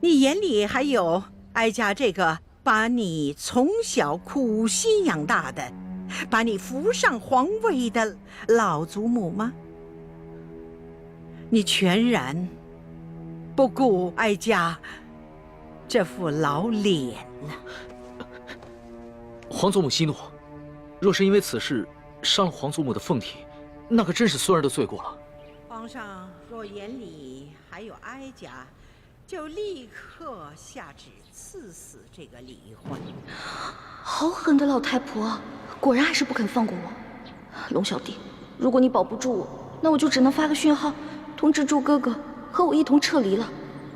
你眼里还有哀家这个把你从小苦心养大的，把你扶上皇位的老祖母吗？你全然不顾哀家这副老脸了。皇祖母息怒，若是因为此事伤了皇祖母的凤体，那可真是孙儿的罪过了。皇上若眼里还有哀家，就立刻下旨赐死这个李易欢。好狠的老太婆，果然还是不肯放过我。龙小弟，如果你保不住我，那我就只能发个讯号，通知祝哥哥和我一同撤离了。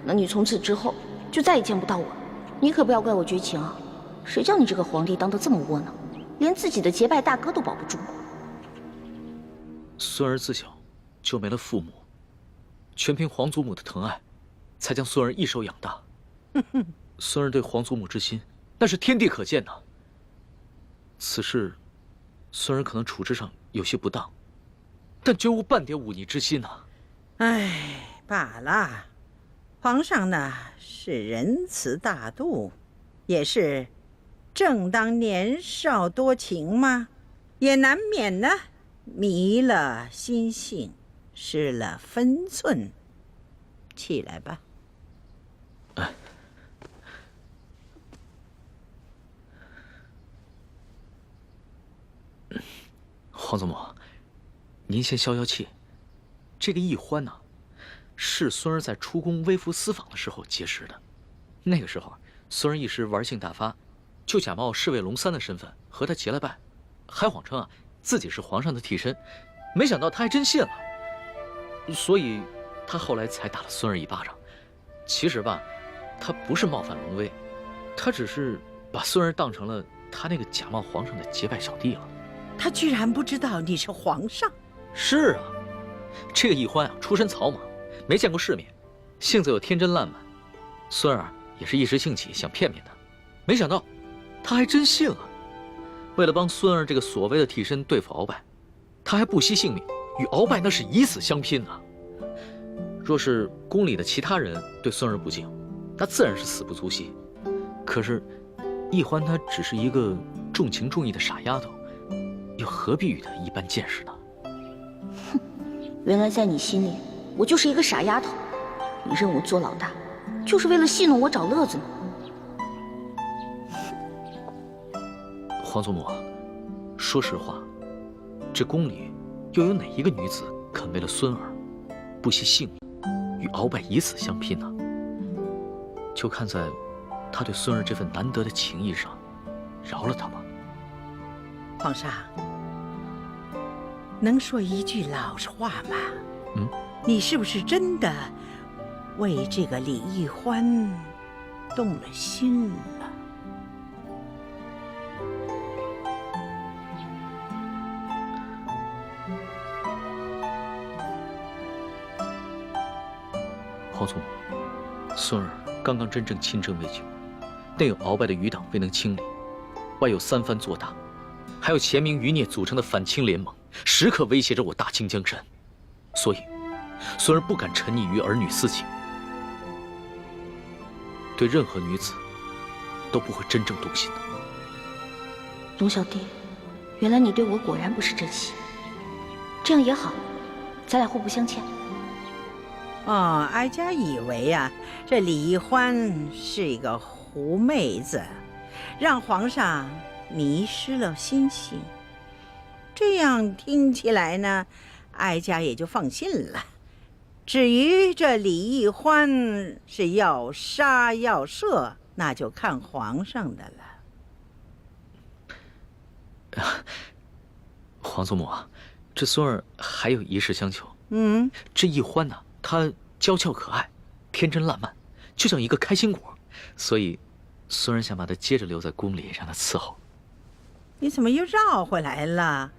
那你从此之后就再也见不到我。你可不要怪我绝情啊！谁叫你这个皇帝当得这么窝囊，连自己的结拜大哥都保不住。孙儿自小就没了父母，全凭皇祖母的疼爱，才将孙儿一手养大。孙儿对皇祖母之心，那是天地可见呐。此事，孙儿可能处置上有些不当，但绝无半点忤逆之心呐。唉，罢了。皇上呢是仁慈大度，也是正当年少多情嘛，也难免呢迷了心性，失了分寸。起来吧。哎，皇祖母，您先消消气。这个易欢呢，是孙儿在出宫微服私访的时候结识的。那个时候，孙儿一时玩性大发，就假冒侍卫龙三的身份和他结了拜，还谎称自己是皇上的替身。没想到他还真信了，所以他后来才打了孙儿一巴掌。其实吧，他不是冒犯龙威，他只是把孙儿当成了他那个假冒皇上的结拜小弟了。他居然不知道你是皇上？是啊，这个易欢出身草莽，没见过世面，性子又天真烂漫。孙儿也是一时兴起想骗骗他，没想到他还真信了。为了帮孙儿这个所谓的替身对付鳌拜，他还不惜性命与鳌拜那是以死相拼啊！若是宫里的其他人对孙儿不敬，那自然是死不足惜。可是易欢她只是一个重情重义的傻丫头，又何必与他一般见识呢？哼，原来在你心里，我就是一个傻丫头。你认我做老大，就是为了戏弄我找乐子呢。皇祖母，说实话，这宫里又有哪一个女子肯为了孙儿不惜性命，与鳌拜以死相拼呢？就看在他对孙儿这份难得的情谊上，饶了他吧。皇上，能说一句老实话吗？你是不是真的为这个李易欢动了心了？皇祖母，孙儿刚刚真正亲政未久，内有鳌拜的余党未能清理，外有三藩做大，还有前明余孽组成的反清联盟，时刻威胁着我大清江山，所以孙儿不敢沉溺于儿女私情，对任何女子都不会真正动心的。龙小弟，原来你对我果然不是真心，这样也好，咱俩互不相欠。哦，哀家以为这李易欢是一个狐妹子，让皇上迷失了心性。这样听起来呢，哀家也就放心了。至于这李易欢是要杀要赦，那就看皇上的了。皇祖母这孙儿还有一事相求。这易欢呢，她娇俏可爱，天真烂漫，就像一个开心果，所以孙儿想把她接着留在宫里，让她伺候。你怎么又绕回来了？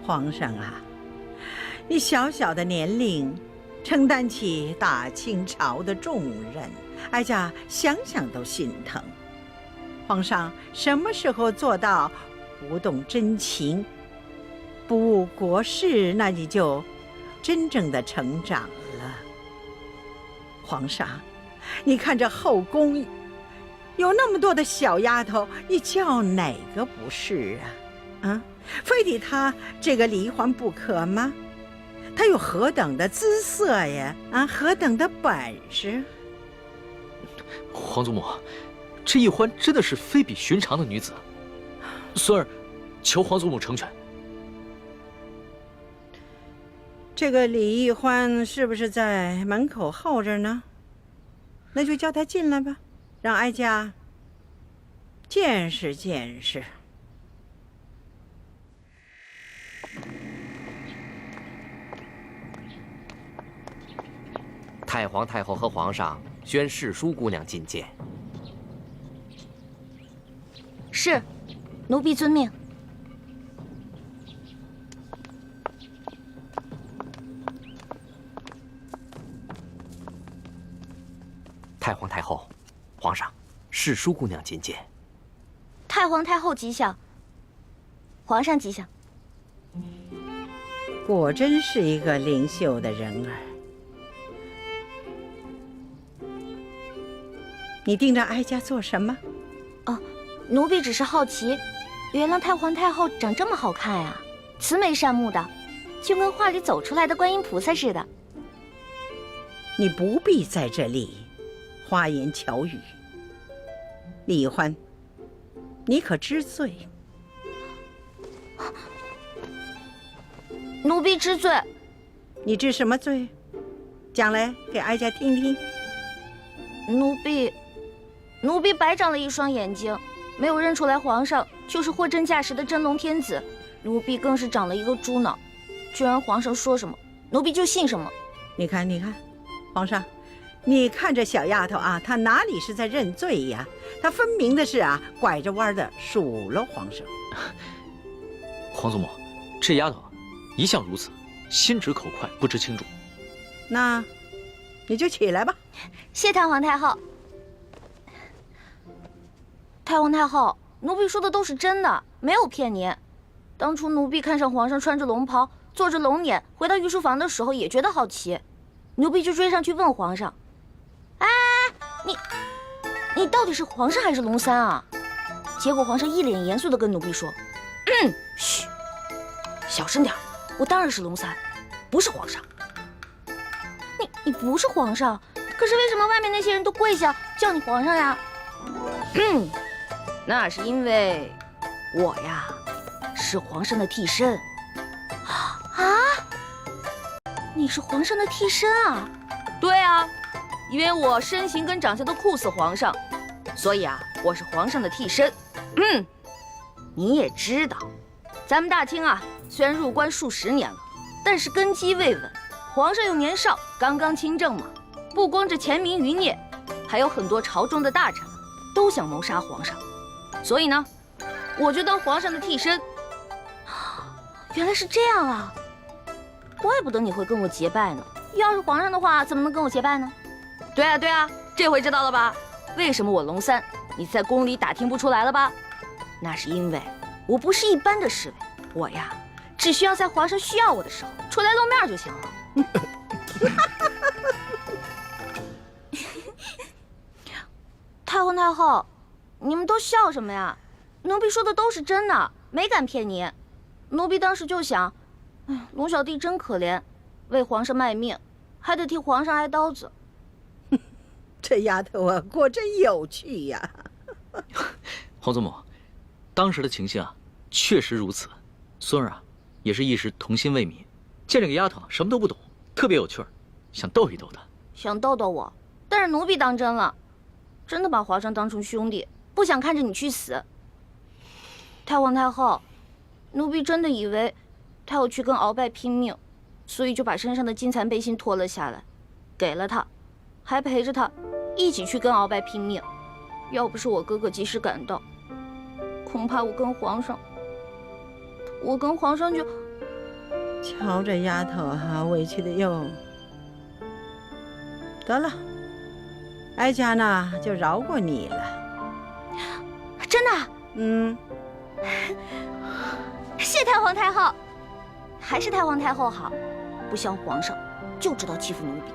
皇上你小小的年龄，承担起大清朝的重任，哀家想想都心疼。皇上什么时候做到不动真情，不误国事，那你就真正的成长了。皇上，你看这后宫有那么多的小丫头，你叫哪个不是啊？啊，非得她这个李欢不可吗？她有何等的姿色呀？啊，何等的本事！皇祖母，这易欢真的是非比寻常的女子。孙儿求皇祖母成全。这个李易欢是不是在门口候着呢？那就叫他进来吧，让哀家见识见识。太皇太后和皇上宣世淑姑娘觐见。是，奴婢遵命。太皇太后，皇上，世淑姑娘觐见。太皇太后吉祥，皇上吉祥。果真是一个灵秀的人儿。你盯着哀家做什么？哦，奴婢只是好奇，原来太皇太后长这么好看呀，慈眉善目的，就跟画里走出来的观音菩萨似的。你不必在这里花言巧语。李欢，你可知罪？奴婢知罪。你知什么罪？讲来给哀家听听。奴婢白长了一双眼睛，没有认出来皇上就是货真价实的真龙天子。奴婢更是长了一个猪脑，居然皇上说什么，奴婢就信什么。你看，皇上，你看这小丫头啊，她哪里是在认罪呀？她分明的是啊，拐着弯的数落皇上。皇祖母，这丫头一向如此，心直口快，不知轻重。那你就起来吧。谢太皇太后。太皇太后，奴婢说的都是真的，没有骗您。当初奴婢看上皇上穿着龙袍，坐着龙辇回到御书房的时候，也觉得好奇，奴婢就追上去问皇上：“哎，你到底是皇上还是龙三啊？”结果皇上一脸严肃地跟奴婢说：“嘘，小声点，我当然是龙三，不是皇上。”你不是皇上，可是为什么外面那些人都跪下叫你皇上呀？那是因为我呀是皇上的替身。啊？你是皇上的替身啊？对啊，因为我身形跟长相都酷似皇上，所以啊我是皇上的替身。你也知道，咱们大清啊虽然入关数十年了，但是根基未稳，皇上又年少，刚刚亲政嘛，不光这前明余孽，还有很多朝中的大臣都想谋杀皇上，所以呢，我就当皇上的替身。原来是这样啊，怪不得你会跟我结拜呢。要是皇上的话，怎么能跟我结拜呢？对啊，这回知道了吧？为什么我龙三你在宫里打听不出来了吧？那是因为我不是一般的侍卫，我呀只需要在皇上需要我的时候出来露面就行了。太皇太后，你们都笑什么呀？奴婢说的都是真的，没敢骗你。奴婢当时就想，龙小弟真可怜，为皇上卖命，还得替皇上挨刀子。这丫头啊，果真有趣呀！皇祖母，当时的情形啊，确实如此。孙儿啊，也是一时童心未泯，见这个丫头什么都不懂，特别有趣儿，想逗一逗她。想逗逗我，但是奴婢当真了，真的把皇上当成兄弟，不想看着你去死。太皇太后，奴婢真的以为他要去跟鳌拜拼命，所以就把身上的金蚕背心脱了下来，给了他，还陪着他一起去跟鳌拜拼命。要不是我哥哥及时赶到，恐怕我跟皇上就……瞧这丫头啊，委屈的哟。得了，哀家呢就饶过你了。真的？谢太皇太后，还是太皇太后好，不像皇上，就知道欺负奴婢。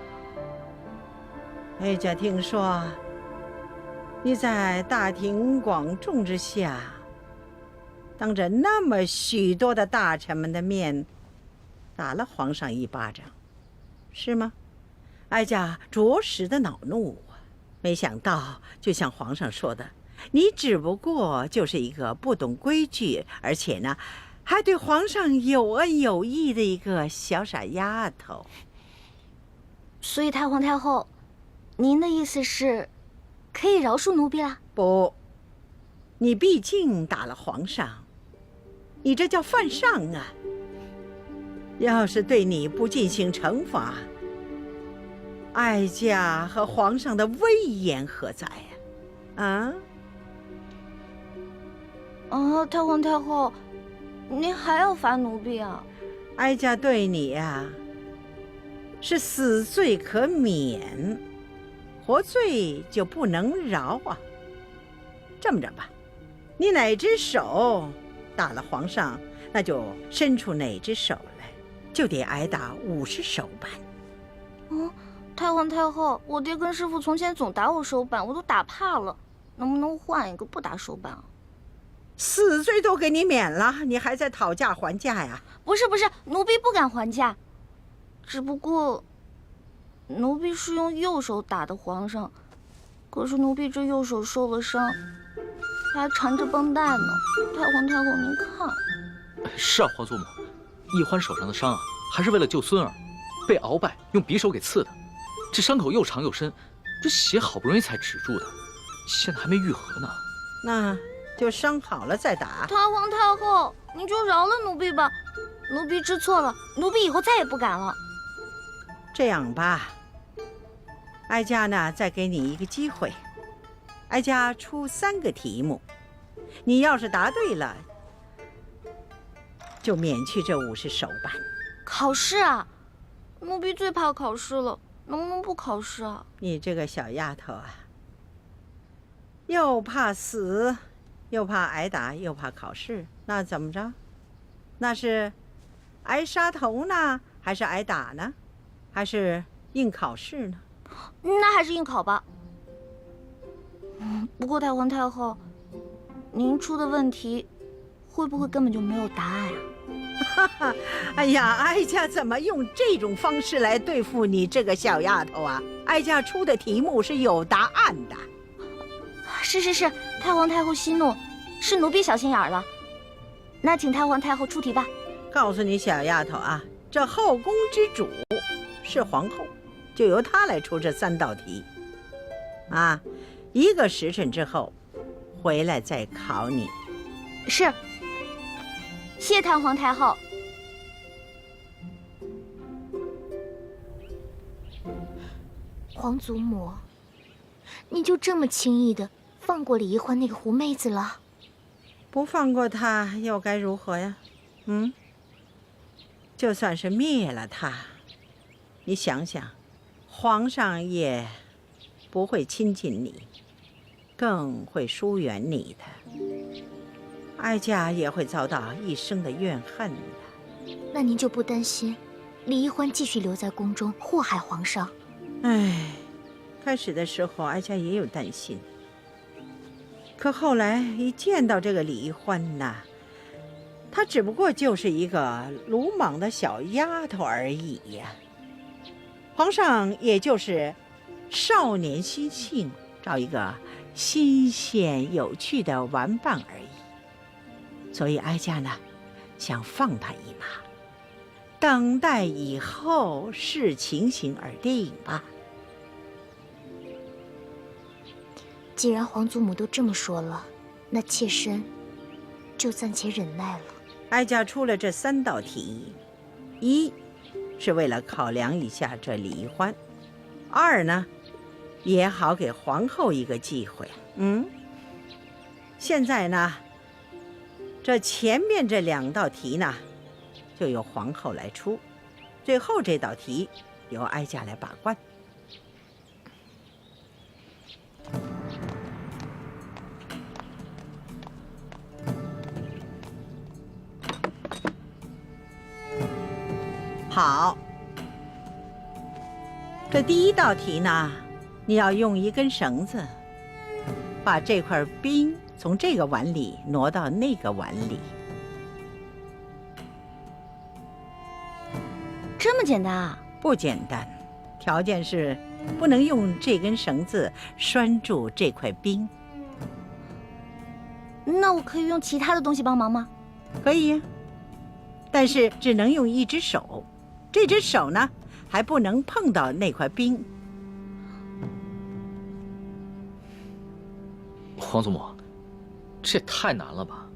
哀家听说你在大庭广众之下，当着那么许多的大臣们的面，打了皇上一巴掌，是吗？哀家着实的恼怒啊！没想到，就像皇上说的，你只不过就是一个不懂规矩，而且呢，还对皇上有恩有义的一个小傻丫头。所以太皇太后，您的意思是，可以饶恕奴婢啦？不，你毕竟打了皇上，你这叫犯上啊！要是对你不进行惩罚，哀家和皇上的威严何在呀？太皇太后，您还要罚奴婢啊？哀家对你呀，是死罪可免，活罪就不能饶啊。这么着吧，你哪只手打了皇上，那就伸出哪只手来，就得挨打50手板。太皇太后，我爹跟师傅从前总打我手板，我都打怕了，能不能换一个不打手板啊？死罪都给你免了，你还在讨价还价呀？不是，奴婢不敢还价，只不过奴婢是用右手打的皇上，可是奴婢这右手受了伤，还缠着绷带呢。太皇太后，您看。是啊，皇祖母，奕欢手上的伤啊，还是为了救孙儿，被鳌拜用匕首给刺的。这伤口又长又深，这血好不容易才止住的，现在还没愈合呢。那就伤好了再打。太皇太后，您就饶了奴婢吧，奴婢知错了，奴婢以后再也不敢了。这样吧，哀家呢再给你一个机会，哀家出3个题目，你要是答对了，就免去这50手板。考试啊？奴婢最怕考试了，能不能不考试啊？你这个小丫头啊，又怕死，又怕挨打，又怕考试，那怎么着？那是挨杀头呢，还是挨打呢？还是硬考试呢？那还是硬考吧。不过太皇太后，您出的问题会不会根本就没有答案啊？哎呀，哀家怎么用这种方式来对付你这个小丫头啊？哀家出的题目是有答案的。是，太皇太后息怒，是奴婢小心眼儿了。那请太皇太后出题吧。告诉你小丫头啊，这后宫之主是皇后，就由她来出这3道题。1个时辰之后回来再考你。是。谢太皇太后。皇祖母，你就这么轻易的放过李奕欢那个狐妹子了？不放过她又该如何呀？就算是灭了她，你想想，皇上也不会亲近你，更会疏远你的。哀家也会遭到一生的怨恨的。那您就不担心李奕欢继续留在宫中祸害皇上？开始的时候哀家也有担心，可后来一见到这个李奕欢呐，她只不过就是一个鲁莽的小丫头而已呀。皇上也就是少年心性，找一个新鲜有趣的玩伴而已。所以哀家呢，想放他一马，等待以后视情形而定吧。既然皇祖母都这么说了，那妾身就暂且忍耐了。哀家出了这3道题，1是为了考量一下这李奕欢，2呢也好给皇后一个机会。现在呢，这前面这2道题呢，就由皇后来出，最后这道题由哀家来把关。好，这第1道题呢，你要用一根绳子，把这块冰从这个碗里挪到那个碗里。这么简单啊？不简单，条件是不能用这根绳子拴住这块冰。那我可以用其他的东西帮忙吗？可以呀，但是只能用一只手，这只手呢还不能碰到那块冰。皇祖母，这也太难了吧？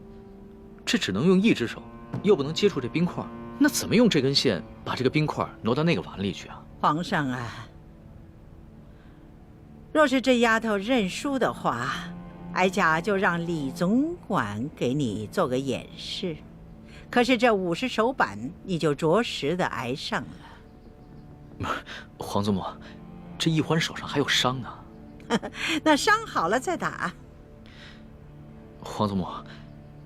这只能用一只手，又不能接触这冰块，那怎么用这根线把这个冰块挪到那个碗里去啊？皇上啊，若是这丫头认输的话，哀家就让李总管给你做个演示。可是这50手板，你就着实的挨上了。皇祖母，这易欢手上还有伤呢。那伤好了再打。皇祖母，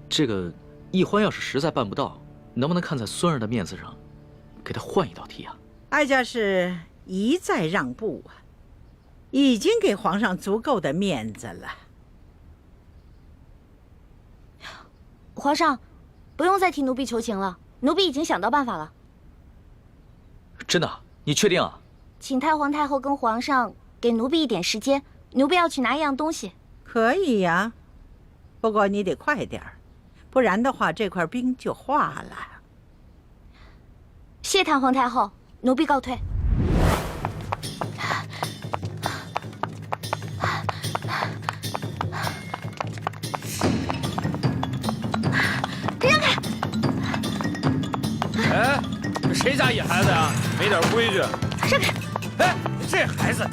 这个易欢要是实在办不到，能不能看在孙儿的面子上，给他换一道题啊？哀家是一再让步啊，已经给皇上足够的面子了。皇上，不用再替奴婢求情了，奴婢已经想到办法了。真的？你确定啊？请太皇太后跟皇上给奴婢一点时间，奴婢要去拿一样东西。可以呀，不过你得快点儿，不然的话这块冰就化了。谢太皇太后，奴婢告退。哎，这谁家野孩子呀？没点规矩！让开！哎，这孩子，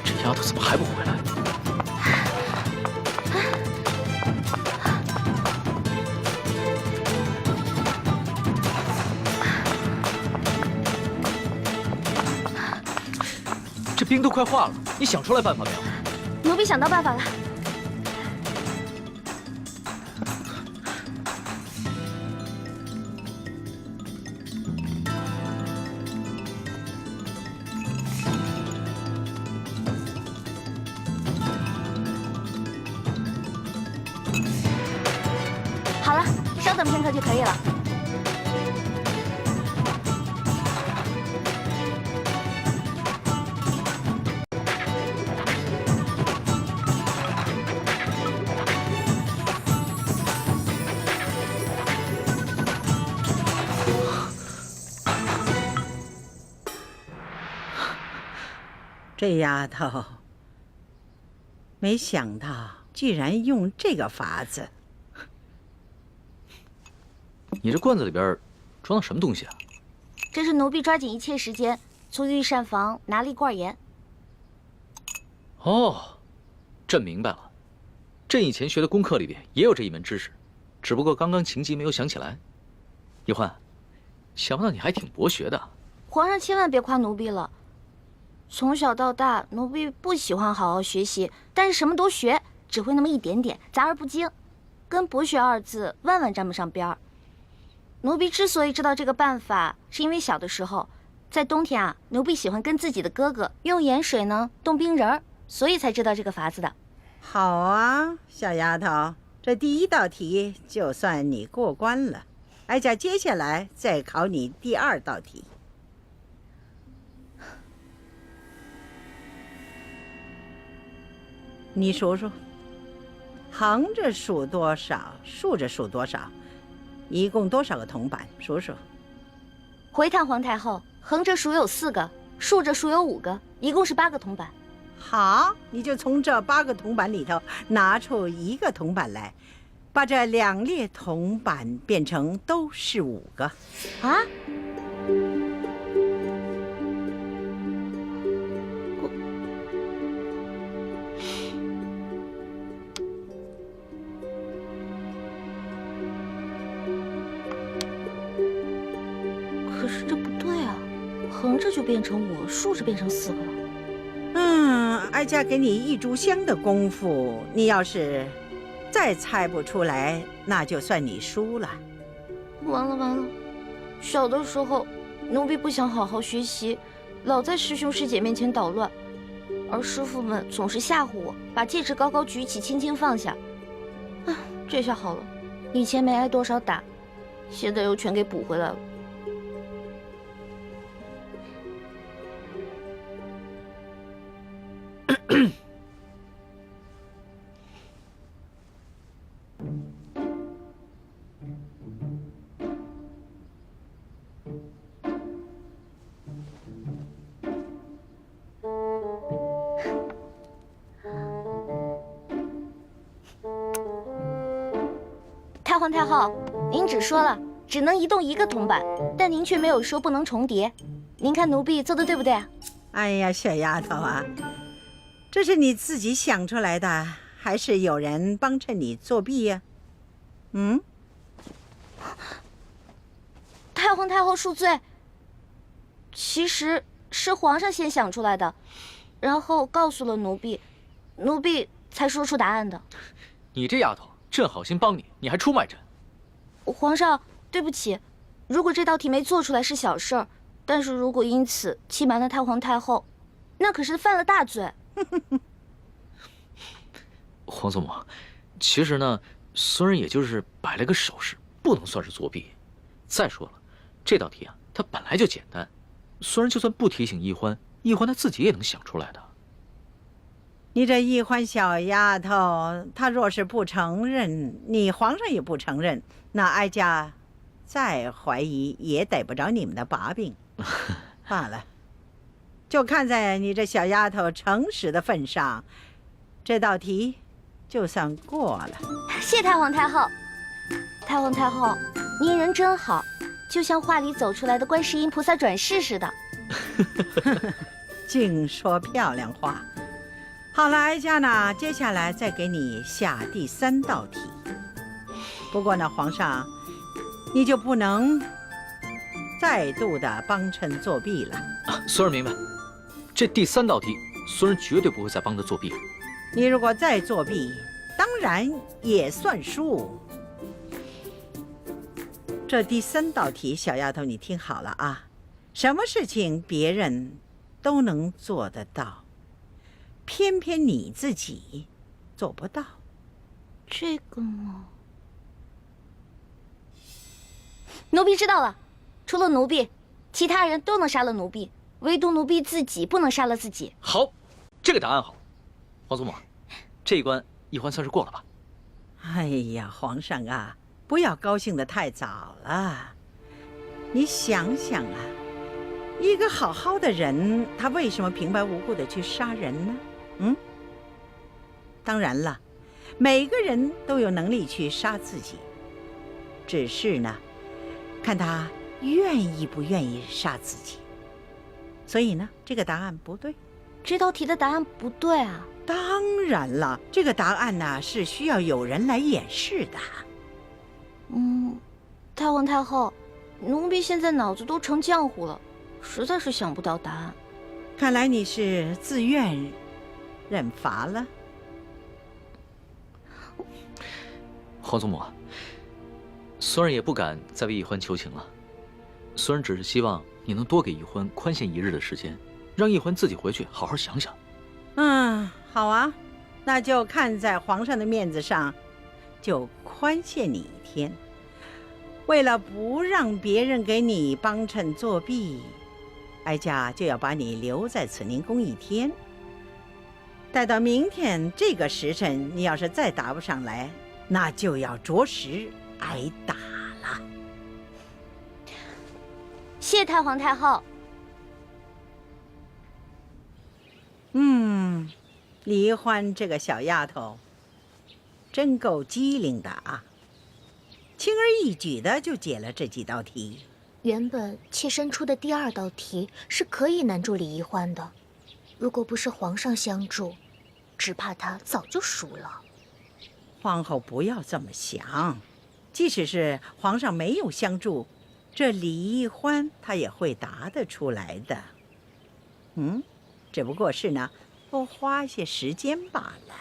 这丫头怎么还不回来？这冰都快化了，你想出来办法没有？奴婢想到办法了。好了，稍等片刻就可以了。这丫头，没想到居然用这个法子。你这罐子里边装的什么东西啊？这是奴婢抓紧一切时间从御膳房拿了一罐盐。哦，朕明白了。朕以前学的功课里边也有这一门知识，只不过刚刚情急没有想起来。易欢，想不到你还挺博学的。皇上千万别夸奴婢了。从小到大，奴婢不喜欢好好学习，但是什么都学，只会那么一点点，杂而不精，跟博学二字万万沾不上边儿。奴婢之所以知道这个办法，是因为小的时候，在冬天啊，奴婢喜欢跟自己的哥哥用盐水呢冻冰人儿，所以才知道这个法子的。好啊，小丫头，这第一道题就算你过关了。哀家接下来再考你第2道题。你数数，横着数多少，竖着数多少，一共多少个铜板？数数。回太皇太后，横着数有4个，竖着数有5个，一共是8个铜板。好，你就从这8个铜板里头拿出1个铜板来，把这2列铜板变成都是5个。啊？可是这不对啊，横着就变成5，竖着变成4个了。哀哀家给你一炷香的功夫，你要是再猜不出来，那就算你输了。完了完了！小的时候，奴婢不想好好学习，老在师兄师姐面前捣乱，而师傅们总是吓唬我，把戒指高高举起，轻轻放下。啊，这下好了，以前没挨多少打，现在又全给补回来了。太皇太后，您只说了只能移动一个铜板，但您却没有说不能重叠。您看奴婢做的对不对啊？哎呀，小丫头啊，这是你自己想出来的，还是有人帮衬你作弊呀？太皇太后恕罪，其实是皇上先想出来的，然后告诉了奴婢，奴婢才说出答案的。你这丫头，朕好心帮你，你还出卖朕。皇上，对不起，如果这道题没做出来是小事儿，但是如果因此欺瞒了太皇太后，那可是犯了大罪。皇祖母，其实呢，孙儿也就是摆了个手势，不能算是作弊。再说了，这道题啊，它本来就简单，孙儿就算不提醒易欢，易欢她自己也能想出来的。你这易欢小丫头，她若是不承认，你皇上也不承认，那哀家再怀疑也逮不着你们的把柄。罢了，就看在你这小丫头诚实的份上，这道题就算过了。谢太皇太后。太皇太后，您人真好，就像画里走出来的观世音菩萨转世似的。净说漂亮话。好了，哀家呢，接下来再给你下第3道题。不过呢，皇上，你就不能再度的帮衬作弊了。孙儿明白，这第3道题，孙儿绝对不会再帮他作弊了。你如果再作弊，当然也算输。这第3道题，小丫头，你听好了啊，什么事情别人都能做得到，偏偏你自己做不到。这个嘛，奴婢知道了，除了奴婢，其他人都能杀了奴婢，唯独奴婢自己不能杀了自己。好，这个答案好。皇祖母，这一关易欢算是过了吧？哎呀，皇上啊，不要高兴得太早了。你想想啊，一个好好的人，他为什么平白无故的去杀人呢？当然了，每个人都有能力去杀自己，只是呢，看他愿意不愿意杀自己。所以呢，这个答案不对。这道题的答案不对啊？当然了，这个答案呢，是需要有人来演示的。太皇太后，奴婢现在脑子都成浆糊了，实在是想不到答案。看来你是自愿认罚了。皇祖母，孙儿也不敢再为易欢求情了。孙儿只是希望你能多给易欢宽限1日的时间，让易欢自己回去好好想想。好啊，那就看在皇上的面子上，就宽限你1天。为了不让别人给你帮衬作弊，哀家就要把你留在慈宁宫1天。待到明天这个时辰，你要是再答不上来，那就要着实挨打了。谢太皇太后。李易欢这个小丫头真够机灵的啊，轻而易举的就解了这几道题。原本妾身出的第2道题是可以难住李易欢的，如果不是皇上相助，只怕他早就输了。皇后不要这么想，即使是皇上没有相助，这李易欢他也会答得出来的。只不过是呢，多花些时间罢了。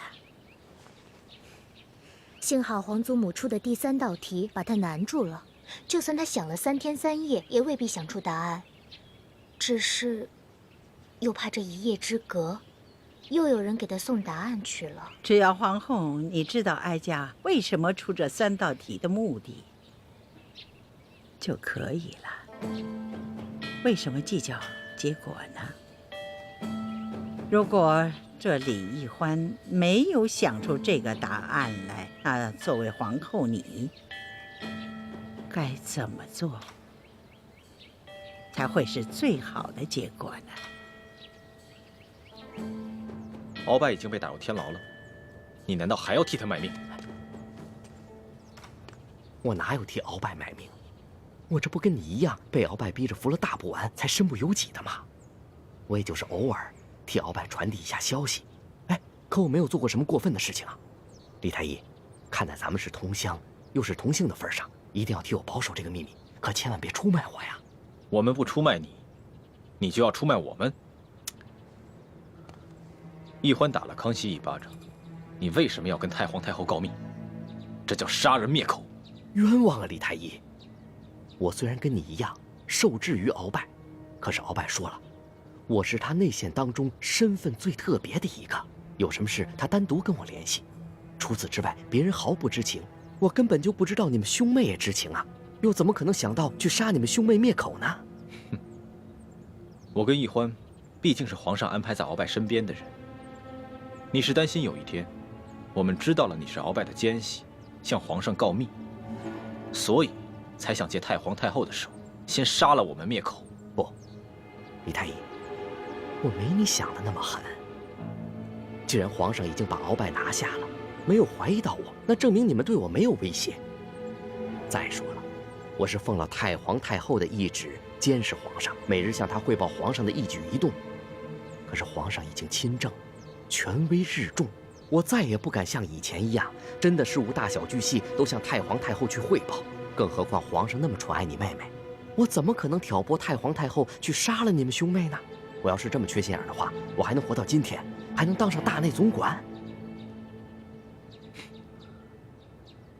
幸好皇祖母出的第3道题把他难住了，就算他想了3天3夜，也未必想出答案。只是，又怕这一夜之隔，又有人给他送答案去了。只要皇后你知道哀家为什么出这3道题的目的，就可以了。为什么计较结果呢？如果这李易欢没有想出这个答案来，那作为皇后你该怎么做才会是最好的结果呢？鳌拜已经被打入天牢了，你难道还要替他卖命？我哪有替鳌拜卖命？我这不跟你一样被鳌拜逼着服了大补丸才身不由己的吗？我也就是偶尔替鳌拜传递一下消息，哎，可我没有做过什么过分的事情啊。李太医，看在咱们是同乡又是同姓的份上，一定要替我保守这个秘密，可千万别出卖我呀。我们不出卖你，你就要出卖我们。易欢打了康熙一巴掌，你为什么要跟太皇太后告密？这叫杀人灭口。冤枉啊，李太医！我虽然跟你一样受制于鳌拜，可是鳌拜说了，我是他内线当中身份最特别的一个，有什么事他单独跟我联系。除此之外，别人毫不知情。我根本就不知道你们兄妹也知情啊，又怎么可能想到去杀你们兄妹灭口呢？我跟易欢，毕竟是皇上安排在鳌拜身边的人。你是担心有一天，我们知道了你是鳌拜的奸细，向皇上告密，所以才想借太皇太后的手，先杀了我们灭口。不，李太医，我没你想的那么狠。既然皇上已经把鳌拜拿下了，没有怀疑到我，那证明你们对我没有威胁。再说了，我是奉了太皇太后的懿旨，监视皇上，每日向他汇报皇上的一举一动。可是皇上已经亲政，权威日重，我再也不敢像以前一样，真的事无大小巨细都向太皇太后去汇报。更何况皇上那么宠爱你妹妹，我怎么可能挑拨太皇太后去杀了你们兄妹呢？我要是这么缺心眼的话，我还能活到今天，还能当上大内总管？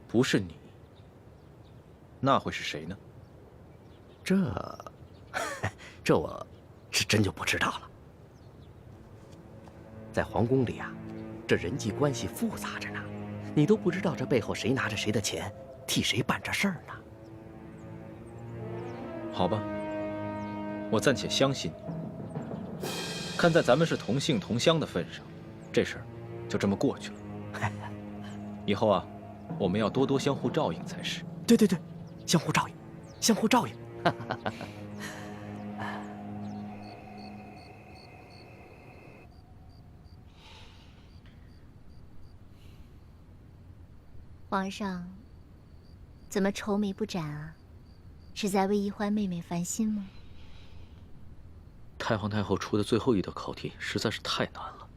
不是你，那会是谁呢？这我是真就不知道了。在皇宫里啊，这人际关系复杂着呢，你都不知道这背后谁拿着谁的钱，替谁办这事儿呢。好吧，我暂且相信你。看在咱们是同姓同乡的份上，这事儿就这么过去了。以后啊，我们要多多相互照应才是。对，相互照应，相互照应。皇上，怎么愁眉不展啊？是在为易欢妹妹烦心吗？太皇太后出的最后一道考题实在是太难了，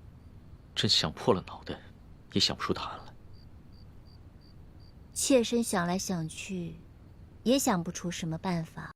真想破了脑袋也想不出答案来。妾身想来想去，也想不出什么办法。